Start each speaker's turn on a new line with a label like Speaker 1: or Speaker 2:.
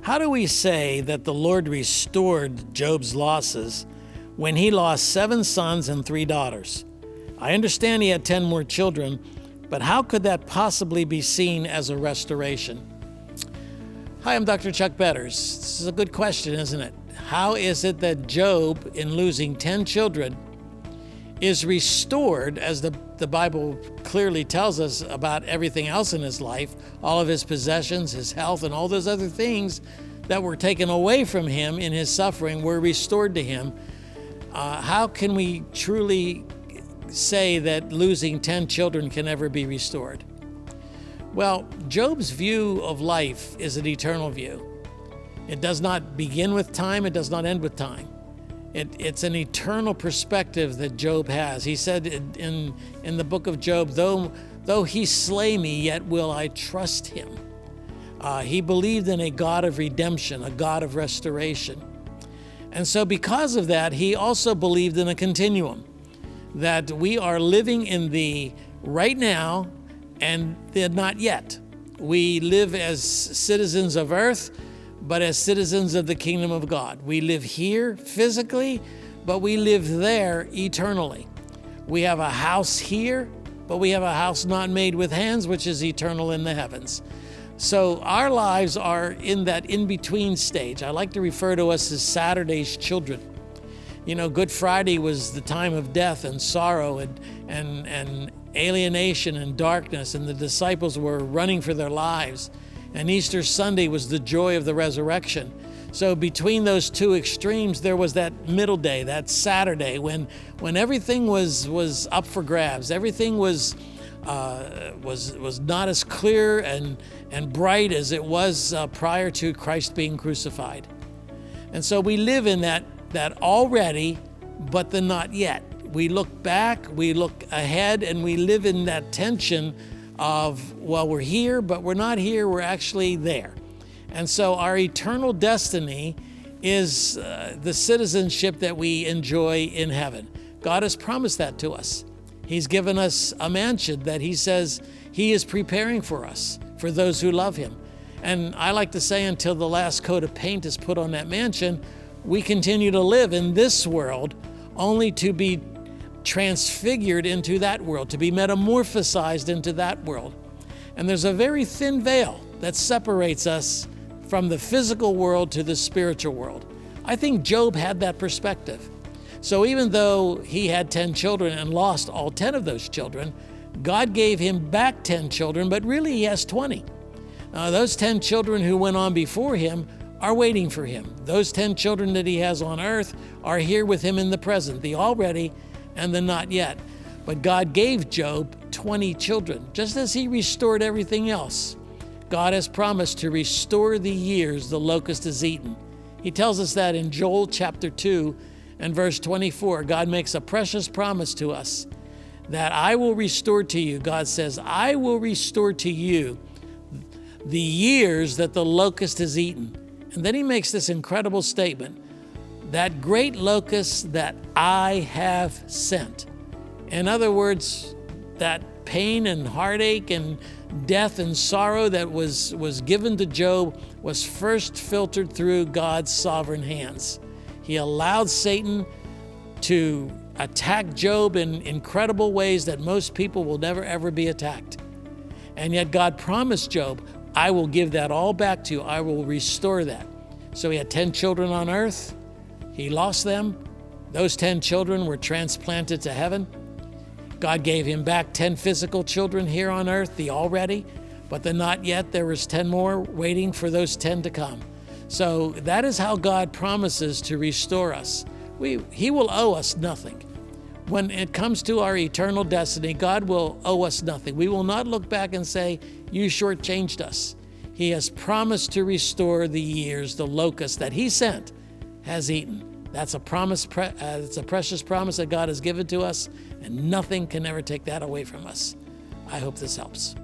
Speaker 1: How do we say that the Lord restored Job's losses when he lost 7 sons and 3 daughters? I understand he had 10 more children, but how could that possibly be seen as a restoration? Hi, I'm Dr. Chuck Betters. This is a good question, isn't it? How is it that Job, in losing 10 children, is restored, as the Bible clearly tells us about everything else in his life, all of his possessions, his health, and all those other things that were taken away from him in his suffering were restored to him? How can we truly say that losing 10 children can ever be restored? Well, Job's view of life is an eternal view. It does not begin with time, it does not end with time. It's an eternal perspective that Job has. He said in the book of Job, though he slay me, yet will I trust him. He believed in a God of redemption, a God of restoration. And so because of that, he also believed in a continuum, that we are living in the right now and the not yet. We live as citizens of earth, but as citizens of the kingdom of God. We live here physically, but we live there eternally. We have a house here, but we have a house not made with hands, which is eternal in the heavens. So our lives are in that in-between stage. I like to refer to us as Saturday's children. You know, Good Friday was the time of death and sorrow and alienation and darkness, and the disciples were running for their lives. And Easter Sunday was the joy of the resurrection. So between those two extremes, there was that middle day, that Saturday, when everything was up for grabs. Everything was not as clear and bright as it was prior to Christ being crucified. And so we live in that already, but the not yet. We look back, we look ahead, and we live in that tension of, well, we're here, but we're not here, we're actually there. And so our eternal destiny is the citizenship that we enjoy in heaven. God has promised that to us. He's given us a mansion that he says he is preparing for us, for those who love him. And I like to say, until the last coat of paint is put on that mansion, we continue to live in this world, only to be transfigured into that world, to be metamorphosized into that world. And there's a very thin veil that separates us from the physical world to the spiritual world. I think Job had that perspective. So even though he had 10 children and lost all 10 of those children, God gave him back 10 children, but really he has 20. Those 10 children who went on before him are waiting for him. Those 10 children that he has on earth are here with him in the present, the already and the not yet. But God gave Job 20 children, just as he restored everything else. God has promised to restore the years the locust has eaten. He tells us that in Joel chapter 2 and verse 24. God makes a precious promise to us that I will restore to you. God says, I will restore to you the years that the locust has eaten. And then he makes this incredible statement, that great locust that I have sent. In other words, that pain and heartache and death and sorrow that was given to Job was first filtered through God's sovereign hands. He allowed Satan to attack Job in incredible ways that most people will never ever be attacked. And yet God promised Job, I will give that all back to you. I will restore that. So he had 10 children on earth. He lost them. Those 10 children were transplanted to heaven. God gave him back 10 physical children here on earth, the already, but the not yet. There was 10 more waiting for those 10 to come. So that is how God promises to restore us. He will owe us nothing. When it comes to our eternal destiny, God will owe us nothing. We will not look back and say, you shortchanged us. He has promised to restore the years the locust that he sent has eaten. That's a promise. It's a precious promise that God has given to us, and nothing can ever take that away from us. I hope this helps.